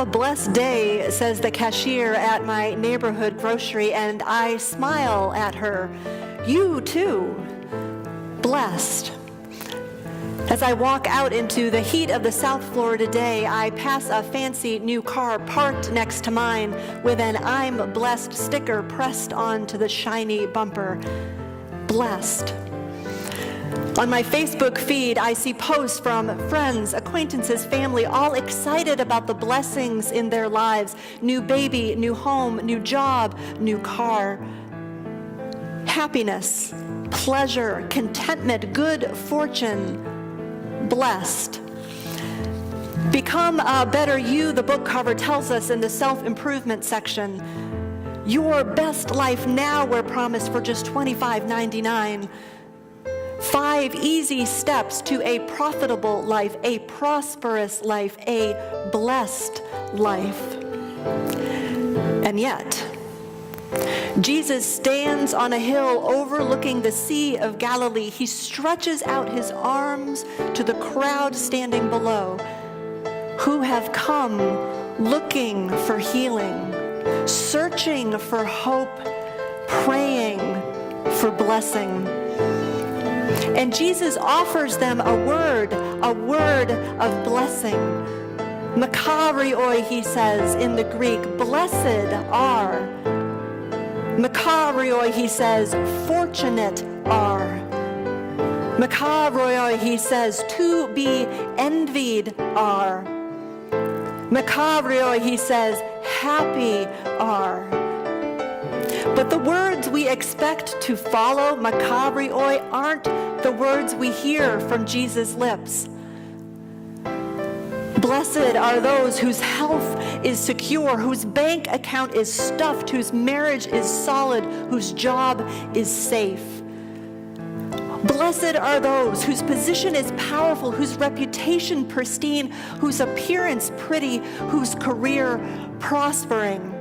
a blessed day," says the cashier at my neighborhood grocery, and I smile at her. "You too. Blessed." As I walk out into the heat of the South Florida day, I pass a fancy new car parked next to mine with an "I'm blessed" sticker pressed onto the shiny bumper. Blessed. On my Facebook feed, I see posts from friends, acquaintances, family, all excited about the blessings in their lives. New baby, new home, new job, new car. Happiness, pleasure, contentment, good fortune. Blessed. Become a better you, the book cover tells us in the self-improvement section. Your best life now, we're promised for just $25.99. 5 easy steps to a profitable life, a prosperous life, a blessed life. And yet, Jesus stands on a hill overlooking the Sea of Galilee. He stretches out his arms to the crowd standing below, who have come looking for healing, searching for hope, praying for blessing. And Jesus offers them a word of blessing. Makarioi, he says in the Greek, blessed are. Makarioi, he says, fortunate are. Makarioi, he says, to be envied are. Makarioi, he says, happy are. But the words we expect to follow Makarioi aren't the words we hear from Jesus' lips. Blessed are those whose health is secure, whose bank account is stuffed, whose marriage is solid, whose job is safe. Blessed are those whose position is powerful, whose reputation pristine, whose appearance pretty, whose career prospering.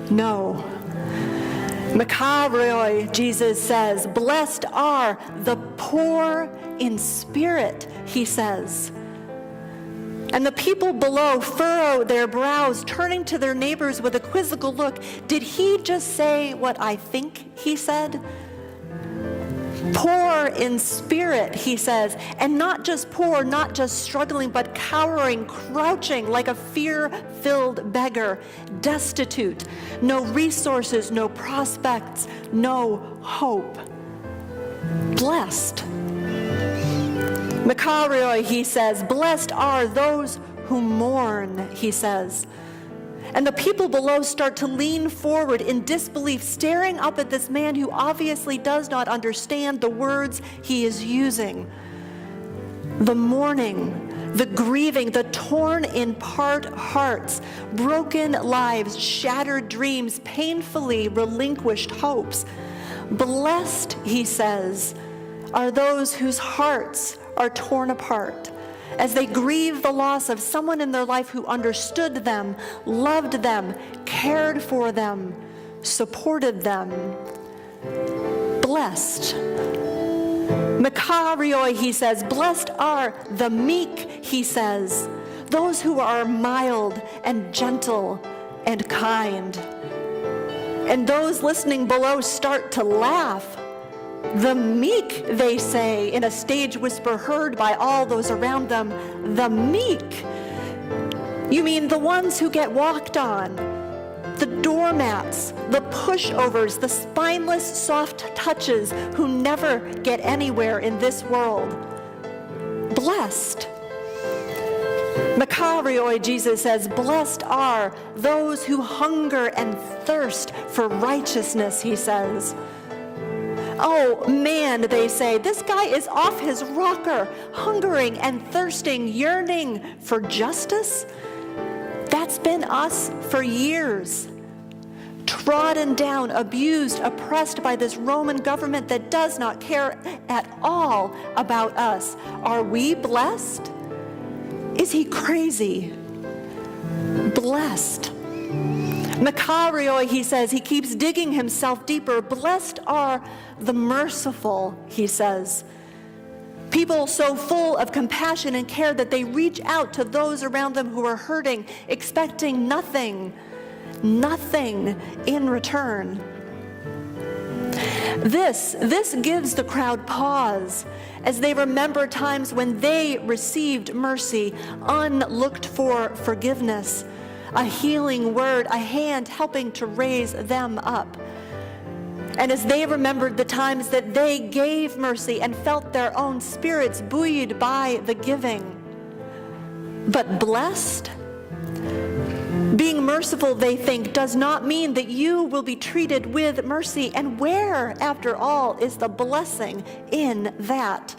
No. Makarioi, Jesus says, blessed are the poor in spirit, he says. And the people below furrow their brows, turning to their neighbors with a quizzical look. Did he just say what I think he said? Poor in spirit, he says, and not just poor, not just struggling, but cowering, crouching like a fear-filled beggar, destitute, no resources, no prospects, no hope. Blessed. Makarioi, he says, blessed are those who mourn, he says. And the people below start to lean forward in disbelief, staring up at this man who obviously does not understand the words he is using. The mourning, the grieving, the torn in part hearts, broken lives, shattered dreams, painfully relinquished hopes. Blessed, he says, are those whose hearts are torn apart as they grieve the loss of someone in their life who understood them, loved them, cared for them, supported them. Blessed. Makarioi, he says, blessed are the meek, he says, those who are mild and gentle and kind. And those listening below start to laugh. The meek, they say, in a stage whisper heard by all those around them. The meek. You mean the ones who get walked on, the doormats, the pushovers, the spineless soft touches who never get anywhere in this world. Blessed. Makarioi, Jesus says, blessed are those who hunger and thirst for righteousness, he says. Oh man, they say, this guy is off his rocker, hungering and thirsting, yearning for justice. That's been us for years. Trodden down, abused, oppressed by this Roman government that does not care at all about us. Are we blessed? Is he crazy? Blessed. Makarioi, he says, he keeps digging himself deeper. Blessed are the merciful, he says. People so full of compassion and care that they reach out to those around them who are hurting, expecting nothing in return. This gives the crowd pause as they remember times when they received mercy, unlooked for forgiveness, a healing word, a hand helping to raise them up. And as they remembered the times that they gave mercy and felt their own spirits buoyed by the giving. But blessed? Being merciful, they think, does not mean that you will be treated with mercy. And where, after all, is the blessing in that?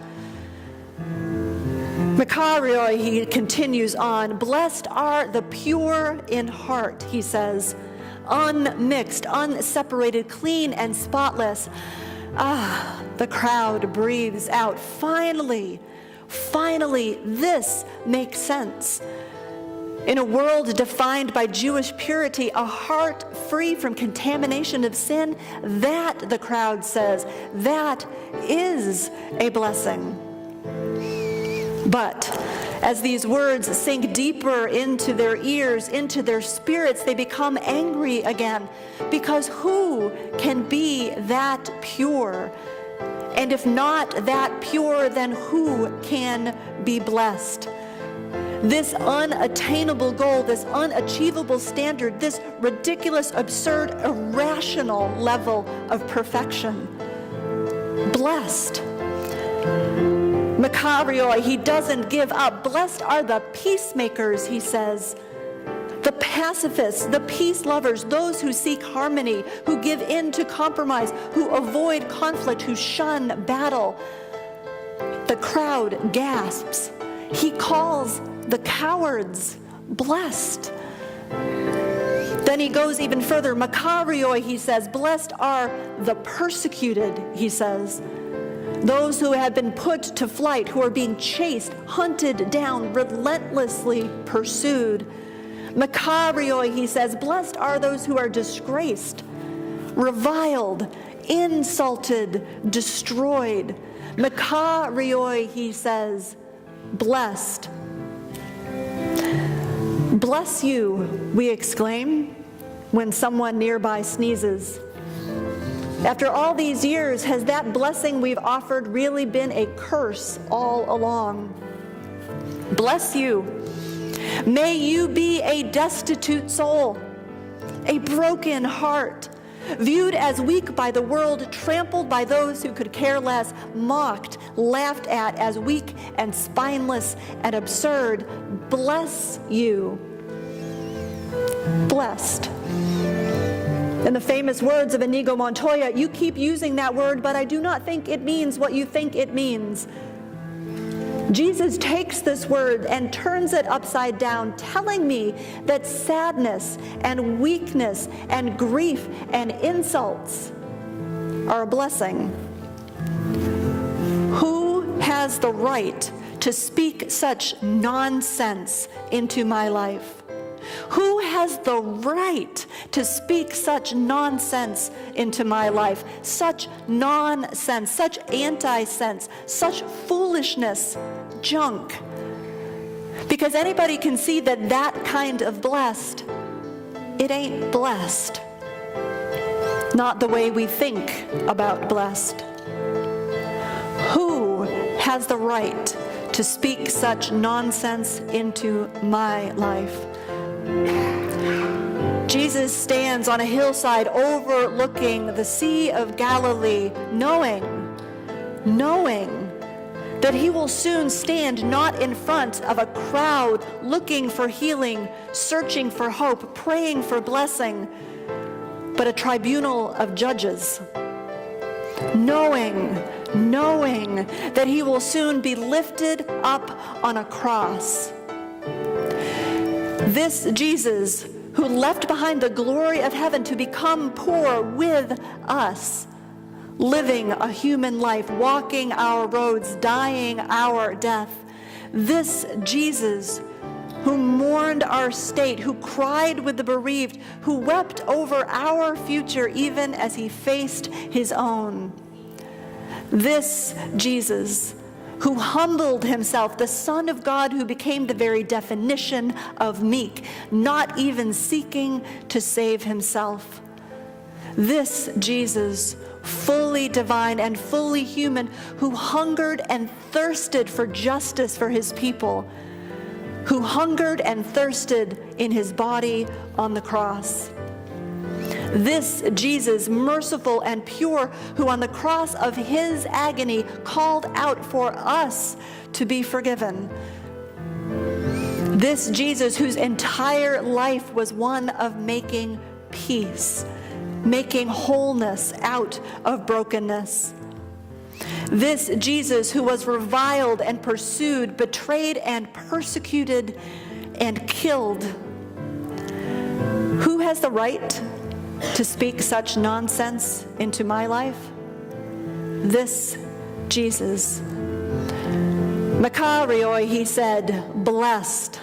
Makarioi, he continues on, blessed are the pure in heart, he says, unmixed, unseparated, clean and spotless. The crowd breathes out. Finally, this makes sense. In a world defined by Jewish purity, a heart free from contamination of sin, that, the crowd says, that is a blessing. But as these words sink deeper into their ears, into their spirits, they become angry again, because who can be that pure? And if not that pure, then who can be blessed? This unattainable goal, this unachievable standard, this ridiculous, absurd, irrational level of perfection. Blessed. Makarioi, he doesn't give up. Blessed are the peacemakers, he says. The pacifists, the peace lovers, those who seek harmony, who give in to compromise, who avoid conflict, who shun battle. The crowd gasps. He calls the cowards blessed. Then he goes even further. Makarioi, he says, blessed are the persecuted, he says. Those who have been put to flight, who are being chased, hunted down, relentlessly pursued. Makarioi, he says, blessed are those who are disgraced, reviled, insulted, destroyed. Makarioi, he says, blessed. Bless you, we exclaim when someone nearby sneezes. After all these years, has that blessing we've offered really been a curse all along? Bless you. May you be a destitute soul, a broken heart, viewed as weak by the world, trampled by those who could care less, mocked, laughed at as weak and spineless and absurd. Bless you. Blessed. In the famous words of Inigo Montoya, you keep using that word, but I do not think it means what you think it means. Jesus takes this word and turns it upside down, telling me that sadness and weakness and grief and insults are a blessing. Who has the right to speak such nonsense into my life? Who has the right to speak such nonsense into my life? Such nonsense, such anti-sense, such foolishness, junk. Because anybody can see that that kind of blessed, it ain't blessed. Not the way we think about blessed. Who has the right to speak such nonsense into my life? Jesus stands on a hillside overlooking the Sea of Galilee, knowing that he will soon stand not in front of a crowd looking for healing, searching for hope, praying for blessing, but a tribunal of judges. Knowing that he will soon be lifted up on a cross. This Jesus, who left behind the glory of heaven to become poor with us, living a human life, walking our roads, dying our death. This Jesus, who mourned our state, who cried with the bereaved, who wept over our future even as he faced his own. This Jesus, who humbled himself, the Son of God who became the very definition of meek, not even seeking to save himself. This Jesus, fully divine and fully human, who hungered and thirsted for justice for his people, who hungered and thirsted in his body on the cross. This Jesus, merciful and pure, who on the cross of his agony called out for us to be forgiven. This Jesus, whose entire life was one of making peace, making wholeness out of brokenness. This Jesus, who was reviled and pursued, betrayed and persecuted and killed. Who has the right to speak such nonsense into my life? This Jesus. Makarioi, he said, blessed.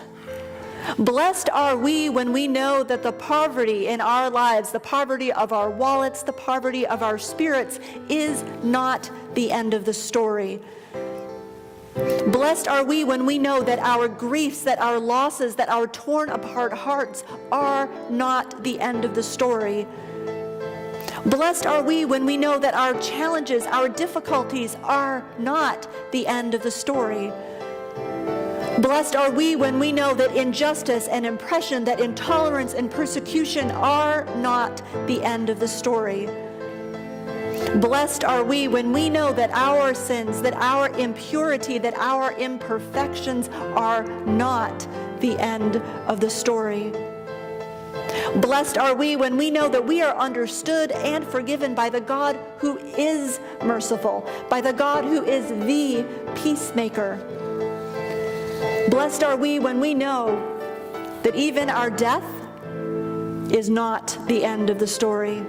Blessed are we when we know that the poverty in our lives, the poverty of our wallets, the poverty of our spirits is not the end of the story. Blessed are we when we know that our griefs, that our losses, that our torn apart hearts are not the end of the story. Blessed are we when we know that our challenges, our difficulties are not the end of the story. Blessed are we when we know that injustice and oppression, that intolerance and persecution are not the end of the story. Blessed are we when we know that our sins, that our impurity, that our imperfections are not the end of the story. Blessed are we when we know that we are understood and forgiven by the God who is merciful, by the God who is the peacemaker. Blessed are we when we know that even our death is not the end of the story.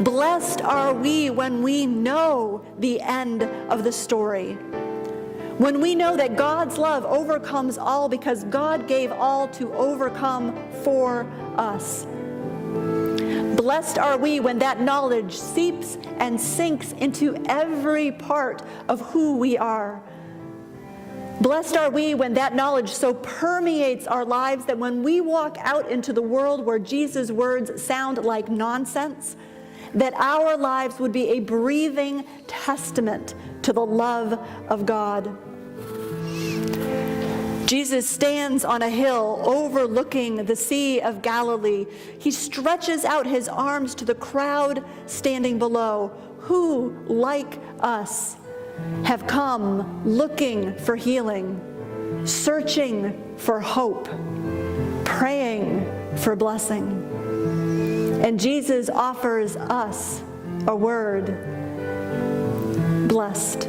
Blessed are we when we know the end of the story. When we know that God's love overcomes all because God gave all to overcome for us. Blessed are we when that knowledge seeps and sinks into every part of who we are. Blessed are we when that knowledge so permeates our lives that when we walk out into the world where Jesus' words sound like nonsense, that our lives would be a breathing testament to the love of God. Jesus stands on a hill overlooking the Sea of Galilee. He stretches out his arms to the crowd standing below, who, like us, have come looking for healing, searching for hope, praying for blessing. And Jesus offers us a word, blessed.